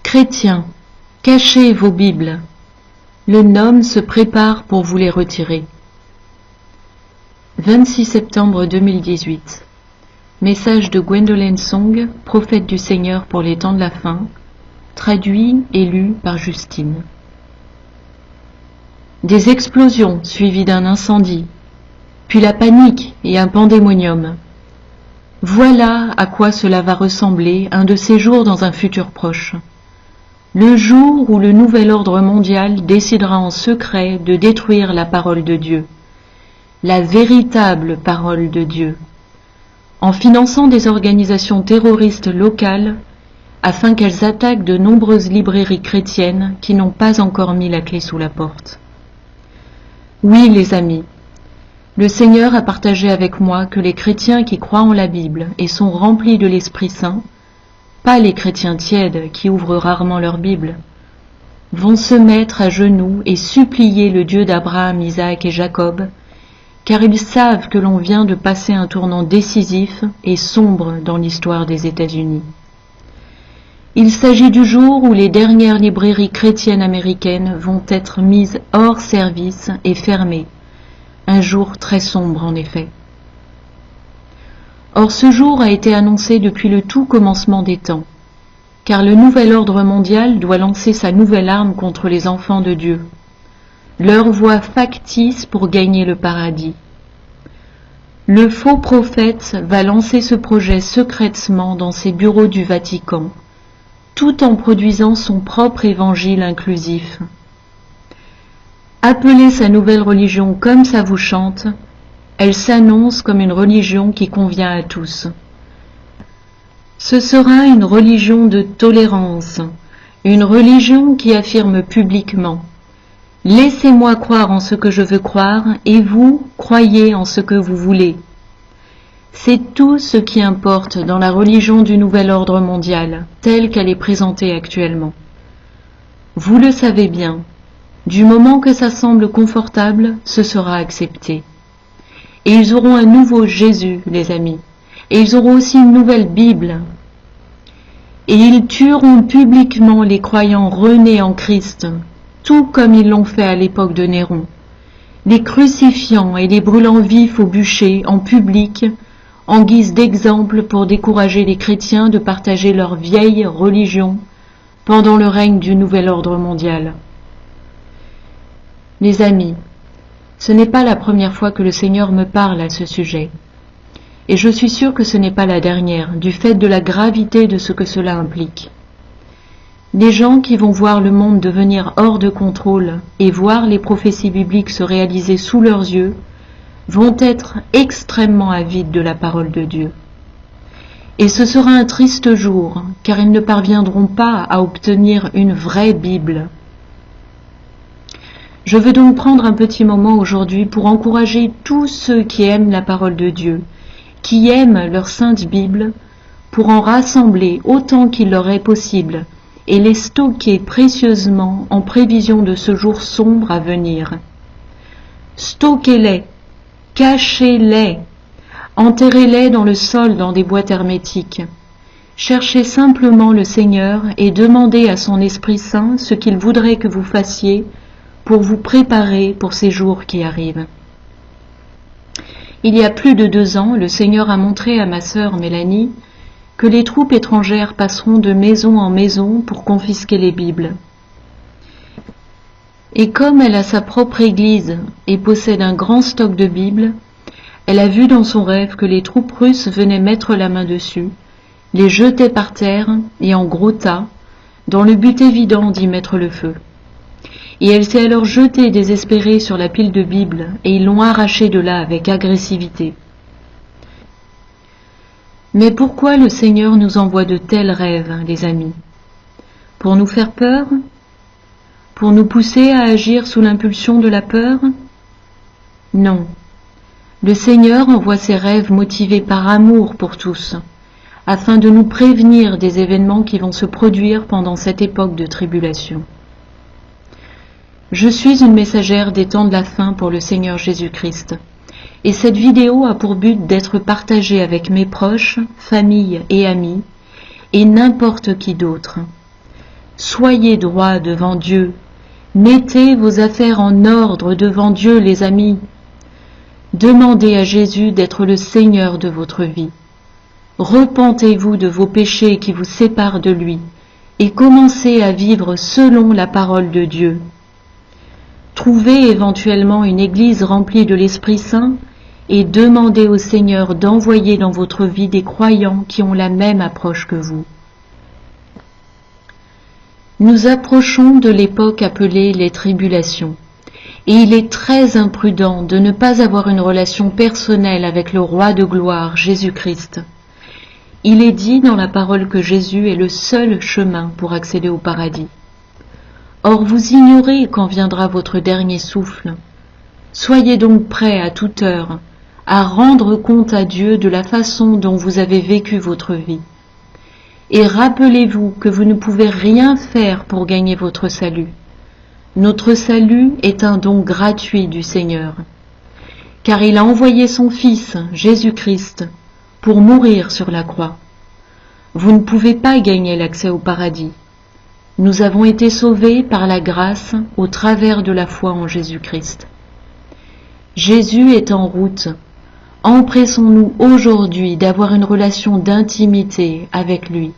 Chrétiens, cachez vos Bibles. Le Nome se prépare pour vous les retirer. 26 septembre 2018. Message de Gwendolyn Song, prophète du Seigneur pour les temps de la fin, traduit et lu par Justine. Des explosions suivies d'un incendie, puis la panique et un pandémonium. Voilà à quoi cela va ressembler un de ces jours dans un futur proche. Le jour où le nouvel ordre mondial décidera en secret de détruire la parole de Dieu, la véritable parole de Dieu, en finançant des organisations terroristes locales afin qu'elles attaquent de nombreuses librairies chrétiennes qui n'ont pas encore mis la clé sous la porte. Oui, les amis, le Seigneur a partagé avec moi que les chrétiens qui croient en la Bible et sont remplis de l'Esprit Saint, pas les chrétiens tièdes qui ouvrent rarement leur Bible, vont se mettre à genoux et supplier le Dieu d'Abraham, Isaac et Jacob, car ils savent que l'on vient de passer un tournant décisif et sombre dans l'histoire des États-Unis. Il s'agit du jour où les dernières librairies chrétiennes américaines vont être mises hors service et fermées. Un jour très sombre en effet. Or ce jour a été annoncé depuis le tout commencement des temps, car le nouvel ordre mondial doit lancer sa nouvelle arme contre les enfants de Dieu, leur voie factice pour gagner le paradis. Le faux prophète va lancer ce projet secrètement dans ses bureaux du Vatican, tout en produisant son propre évangile inclusif. Appelez sa nouvelle religion comme ça vous chante, elle s'annonce comme une religion qui convient à tous. Ce sera une religion de tolérance, une religion qui affirme publiquement « Laissez-moi croire en ce que je veux croire et vous, croyez en ce que vous voulez ». C'est tout ce qui importe dans la religion du nouvel ordre mondial, telle qu'elle est présentée actuellement. Vous le savez bien, du moment que ça semble confortable, ce sera accepté. Et ils auront un nouveau Jésus, les amis, et ils auront aussi une nouvelle Bible. Et ils tueront publiquement les croyants renés en Christ, tout comme ils l'ont fait à l'époque de Néron, les crucifiant et les brûlant vifs au bûcher en public, en guise d'exemple pour décourager les chrétiens de partager leur vieille religion pendant le règne du nouvel ordre mondial. Les amis, ce n'est pas la première fois que le Seigneur me parle à ce sujet, et je suis sûre que ce n'est pas la dernière, du fait de la gravité de ce que cela implique. Les gens qui vont voir le monde devenir hors de contrôle et voir les prophéties bibliques se réaliser sous leurs yeux vont être extrêmement avides de la parole de Dieu. Et ce sera un triste jour, car ils ne parviendront pas à obtenir une vraie Bible. Je veux donc prendre un petit moment aujourd'hui pour encourager tous ceux qui aiment la parole de Dieu, qui aiment leur sainte Bible, pour en rassembler autant qu'il leur est possible et les stocker précieusement en prévision de ce jour sombre à venir. Stockez-les, cachez-les, enterrez-les dans le sol dans des boîtes hermétiques. Cherchez simplement le Seigneur et demandez à son Esprit Saint ce qu'il voudrait que vous fassiez pour vous préparer pour ces jours qui arrivent. Il y a plus de 2 ans, le Seigneur a montré à ma sœur Mélanie que les troupes étrangères passeront de maison en maison pour confisquer les Bibles. Et comme elle a sa propre église et possède un grand stock de Bibles, elle a vu dans son rêve que les troupes russes venaient mettre la main dessus, les jetaient par terre et en gros tas, dans le but évident d'y mettre le feu. Et elle s'est alors jetée désespérée sur la pile de Bibles, et ils l'ont arrachée de là avec agressivité. Mais pourquoi le Seigneur nous envoie de tels rêves, les amis? Pour nous faire peur? Pour nous pousser à agir sous l'impulsion de la peur? Non. Le Seigneur envoie ses rêves motivés par amour pour tous, afin de nous prévenir des événements qui vont se produire pendant cette époque de tribulation. Je suis une messagère des temps de la fin pour le Seigneur Jésus-Christ, et cette vidéo a pour but d'être partagée avec mes proches, famille et amis, et n'importe qui d'autre. Soyez droits devant Dieu. Mettez vos affaires en ordre devant Dieu, les amis. Demandez à Jésus d'être le Seigneur de votre vie. Repentez-vous de vos péchés qui vous séparent de lui et commencez à vivre selon la parole de Dieu. Trouvez éventuellement une église remplie de l'Esprit Saint et demandez au Seigneur d'envoyer dans votre vie des croyants qui ont la même approche que vous. Nous approchons de l'époque appelée les tribulations, et il est très imprudent de ne pas avoir une relation personnelle avec le Roi de gloire, Jésus-Christ. Il est dit dans la parole que Jésus est le seul chemin pour accéder au paradis. Or vous ignorez quand viendra votre dernier souffle. Soyez donc prêts à toute heure à rendre compte à Dieu de la façon dont vous avez vécu votre vie. Et rappelez-vous que vous ne pouvez rien faire pour gagner votre salut. Notre salut est un don gratuit du Seigneur, car il a envoyé son Fils, Jésus-Christ, pour mourir sur la croix. Vous ne pouvez pas gagner l'accès au paradis. Nous avons été sauvés par la grâce au travers de la foi en Jésus-Christ. Jésus est en route. Empressons-nous aujourd'hui d'avoir une relation d'intimité avec lui.